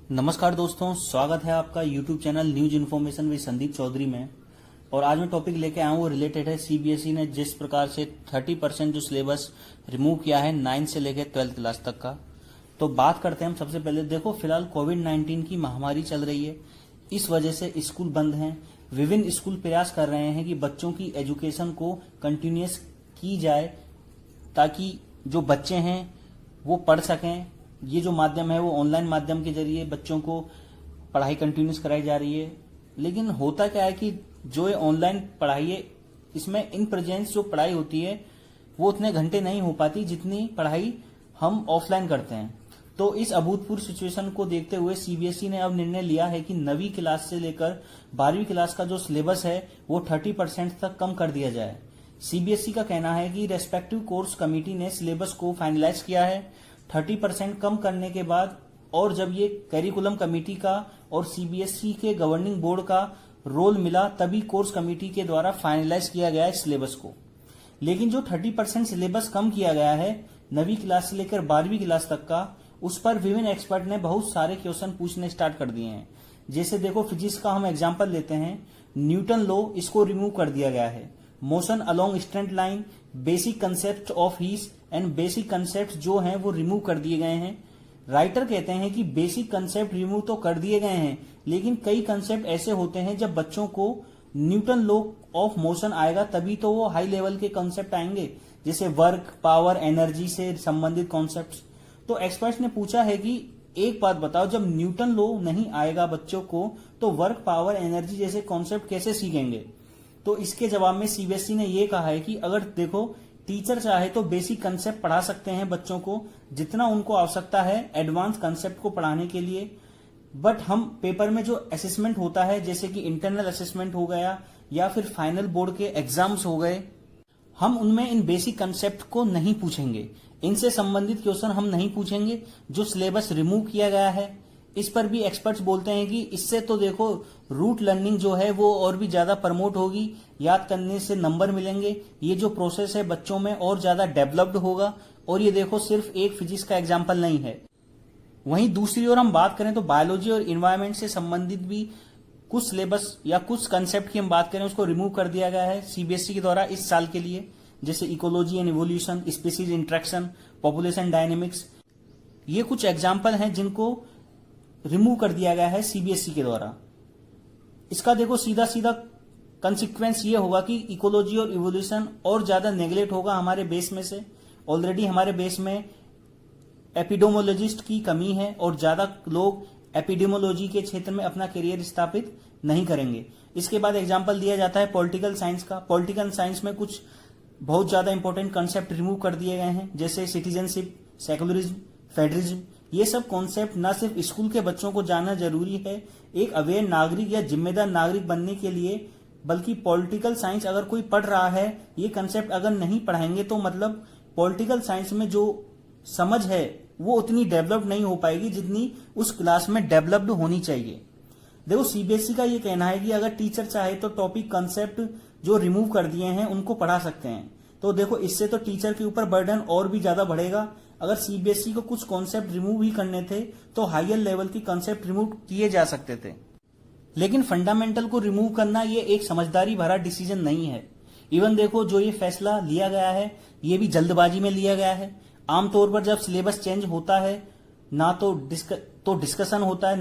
नमस्कार दोस्तों, स्वागत है आपका YouTube channel news information with Sandeep Chaudhary में। और आज मैं टॉपिक लेके आया हूँ वो रिलेटेड है सीबीएसई ने जिस प्रकार से 30% जो सिलेबस रिमूव किया है 9 से लेकर 12th क्लास तक का। तो बात करते हैं हम। सबसे पहले देखो, फिलहाल कोविड-19 की महामारी चल रही है, इस वजह से स्कूल बंद हैं। विभिन्न स्कूल प्रयास कर रहे हैं कि बच्चों की एजुकेशन को कंटिन्यूस की जाए ताकि जो बच्चे हैं वो पढ़ सकें। ये जो माध्यम है वो ऑनलाइन माध्यम के जरिए बच्चों को पढ़ाई कंटिन्यूस कराई जा रही है। लेकिन होता क्या है कि जो ये ऑनलाइन पढ़ाई है इसमें इन प्रेजेंस जो पढ़ाई होती है वो उतने घंटे नहीं हो पाती जितनी पढ़ाई हम ऑफलाइन करते हैं। तो इस अभूतपूर्व सिचुएशन को देखते हुए सीबीएसई ने अब निर्णय लिया है कि 9वीं क्लास से लेकर 12वीं क्लास का जो सिलेबस है वो 30% तक कम कर दिया जाए। सीबीएसई का कहना है कि रेस्पेक्टिव कोर्स कमेटी ने सिलेबस को फाइनलाइज किया है 30% कम करने के बाद, और जब ये करिकुलम कमेटी का और सीबीएसई के गवर्निंग बोर्ड का रोल मिला तभी कोर्स कमेटी के द्वारा फाइनलाइज किया गया इस सिलेबस को। लेकिन जो 30% सिलेबस कम किया गया है 9वीं क्लास से लेकर 12वीं क्लास तक का, उस पर विभिन्न एक्सपर्ट ने बहुत सारे क्वेश्चन पूछने स्टार्ट कर दिए हैं। जैसे देखो, फिजिक्स का हम एग्जाम्पल लेते हैं, न्यूटन लॉ इसको रिमूव कर दिया गया है। Motion along straight line, basic concept of heat and basic concept जो हैं वो रिमूव कर दिए गए हैं। राइटर कहते हैं कि बेसिक कंसेप्ट रिमूव तो कर दिए गए हैं, लेकिन कई कंसेप्ट ऐसे होते हैं जब बच्चों को न्यूटन लॉ ऑफ मोशन आएगा तभी तो वो हाई लेवल के कंसेप्ट आएंगे, जैसे वर्क, पावर, एनर्जी से संबंधित कॉन्सेप्ट। तो एक्सपर्ट्स ने पूछा है कि एक बात बताओ, जब न्यूटन लॉ नहीं आएगा बच्चों को तो वर्क, पावर, एनर्जी जैसे कॉन्सेप्ट कैसे सीखेंगे। तो इसके जवाब में सीबीएसई ने यह कहा है कि अगर देखो, टीचर चाहे तो बेसिक कंसेप्ट पढ़ा सकते हैं बच्चों को जितना उनको आवश्यकता है एडवांस कंसेप्ट को पढ़ाने के लिए, बट हम पेपर में जो असेसमेंट होता है जैसे कि इंटरनल असेसमेंट हो गया या फिर फाइनल बोर्ड के एग्जाम्स हो गए, हम उनमें इन बेसिक कंसेप्ट को नहीं पूछेंगे, इनसे संबंधित क्वेश्चन हम नहीं पूछेंगे। जो सिलेबस रिमूव किया गया है इस पर भी एक्सपर्ट्स बोलते हैं कि इससे तो देखो रूट लर्निंग जो है वो और भी ज्यादा प्रमोट होगी, याद करने से नंबर मिलेंगे, ये जो प्रोसेस है बच्चों में और ज्यादा डेवलप्ड होगा। और ये देखो, सिर्फ एक फिजिक्स का एग्जाम्पल नहीं है। वहीं दूसरी ओर हम बात करें तो बायोलॉजी और इन्वायरमेंट से संबंधित भी कुछ सिलेबस या कुछ कंसेप्ट की हम बात करें उसको रिमूव कर दिया गया है सीबीएसई के द्वारा इस साल के लिए, जैसे ecology and evolution, species interaction, population dynamics. ये कुछ एग्जाम्पल हैं जिनको रिमूव कर दिया गया है सीबीएसई के द्वारा। इसका देखो सीधा सीधा कंसिक्वेंस ये होगा कि इकोलॉजी और इवोल्यूशन और ज्यादा नेग्लेक्ट होगा हमारे बेस में से। ऑलरेडी हमारे बेस में एपिडेमोलॉजिस्ट की कमी है और ज्यादा लोग एपिडेमोलॉजी के क्षेत्र में अपना करियर स्थापित नहीं करेंगे। इसके बाद एग्जाम्पल दिया जाता है पॉलिटिकल साइंस का। पॉलिटिकल साइंस में कुछ बहुत ज्यादा इंपॉर्टेंट कंसेप्ट रिमूव कर दिए गए हैं, जैसे सिटीजनशिप, सेकुलरिज्म, फेडरलिज्म। ये सब कॉन्सेप्ट न सिर्फ स्कूल के बच्चों को जानना जरूरी है एक अवेयर नागरिक या जिम्मेदार नागरिक बनने के लिए, बल्कि पॉलिटिकल साइंस अगर कोई पढ़ रहा है ये कंसेप्ट अगर नहीं पढ़ाएंगे तो मतलब पॉलिटिकल साइंस में जो समझ है वो उतनी डेवलप नहीं हो पाएगी जितनी उस क्लास में डेवलप्ड होनी चाहिए। देखो, सीबीएसई का ये कहना है कि अगर टीचर चाहे तो टॉपिक कंसेप्ट जो रिमूव कर दिए हैं उनको पढ़ा सकते हैं। तो देखो, इससे तो टीचर के ऊपर बर्डन और भी ज्यादा बढ़ेगा। अगर सीबीएसई को कुछ कॉन्सेप्ट रिमूव ही करने थे तो हायर लेवल की कॉन्सेप्ट रिमूव किए जा सकते थे, लेकिन फंडामेंटल को रिमूव करना ये एक समझदारी भरा डिसीजन नहीं है। इवन देखो, जो ये फैसला लिया गया है ये भी जल्दबाजी में लिया गया है। आमतौर पर जब सिलेबस चेंज होता है ना तो डिस्कशन होता है,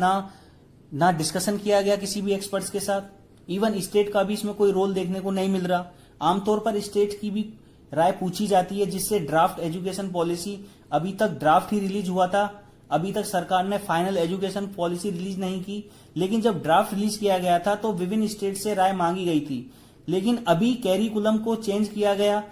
ना डिस्कशन किया गया किसी भी एक्सपर्ट्स के साथ। इवन स्टेट का भी इसमें कोई रोल देखने को नहीं मिल रहा। आमतौर पर स्टेट की भी राय पूछी जाती है, जिससे ड्राफ्ट एजुकेशन पॉलिसी, अभी तक ड्राफ्ट ही रिलीज हुआ था, अभी तक सरकार ने फाइनल एजुकेशन पॉलिसी रिलीज नहीं की। लेकिन जब ड्राफ्ट रिलीज किया गया था तो विभिन्न स्टेट से राय मांगी गई थी, लेकिन अभी कैरिकुलम को चेंज किया गया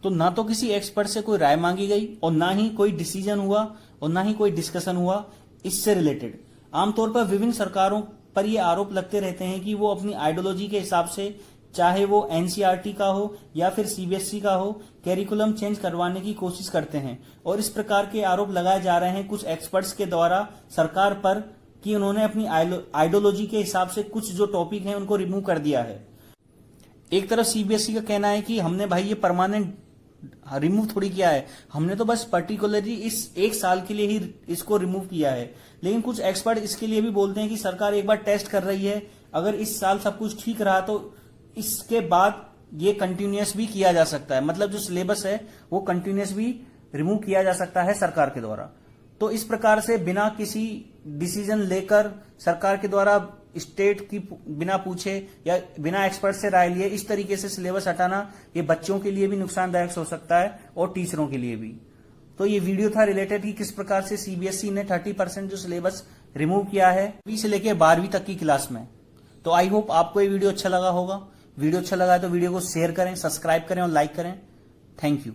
तो ना तो किसी एक्सपर्ट से कोई राय मांगी गई और ना ही कोई डिसीजन हुआ और ना ही कोई डिस्कशन हुआ इससे रिलेटेड। आमतौर पर विभिन्न सरकारों पर यह आरोप लगते रहते हैं कि वो अपनी आइडियोलॉजी के हिसाब से, चाहे वो एनसीईआरटी का हो या फिर सीबीएसई का हो, कैरिकुलम चेंज करवाने की कोशिश करते हैं। और इस प्रकार के आरोप लगाए जा रहे हैं कुछ एक्सपर्ट्स के द्वारा सरकार पर कि उन्होंने अपनी आइडियोलॉजी के हिसाब से कुछ जो टॉपिक हैं उनको रिमूव कर दिया है। एक तरफ सीबीएसई का कहना है कि हमने भाई ये परमानेंट रिमूव थोड़ी किया है, हमने तो बस पर्टिकुलरली इस एक साल के लिए ही इसको रिमूव किया है। लेकिन कुछ एक्सपर्ट इसके लिए भी बोलते हैं कि सरकार एक बार टेस्ट कर रही है, अगर इस साल सब कुछ ठीक रहा तो इसके बाद ये कंटिन्यूअस भी किया जा सकता है, मतलब जो सिलेबस है वो कंटिन्यूअस भी रिमूव किया जा सकता है सरकार के द्वारा। तो इस प्रकार से बिना किसी डिसीजन लेकर सरकार के द्वारा स्टेट की बिना पूछे या बिना एक्सपर्ट से राय लिए इस तरीके से सिलेबस हटाना ये बच्चों के लिए भी नुकसानदायक हो सकता है और टीचरों के लिए भी। तो ये वीडियो था रिलेटेड कि किस प्रकार से सीबीएसई ने 30% जो सिलेबस रिमूव किया है 10वीं से लेकर 12वीं तक की क्लास में। तो आई होप आपको ये वीडियो अच्छा लगा होगा। वीडियो अच्छा लगा है तो वीडियो को शेयर करें, सब्सक्राइब करें और लाइक करें। Thank you.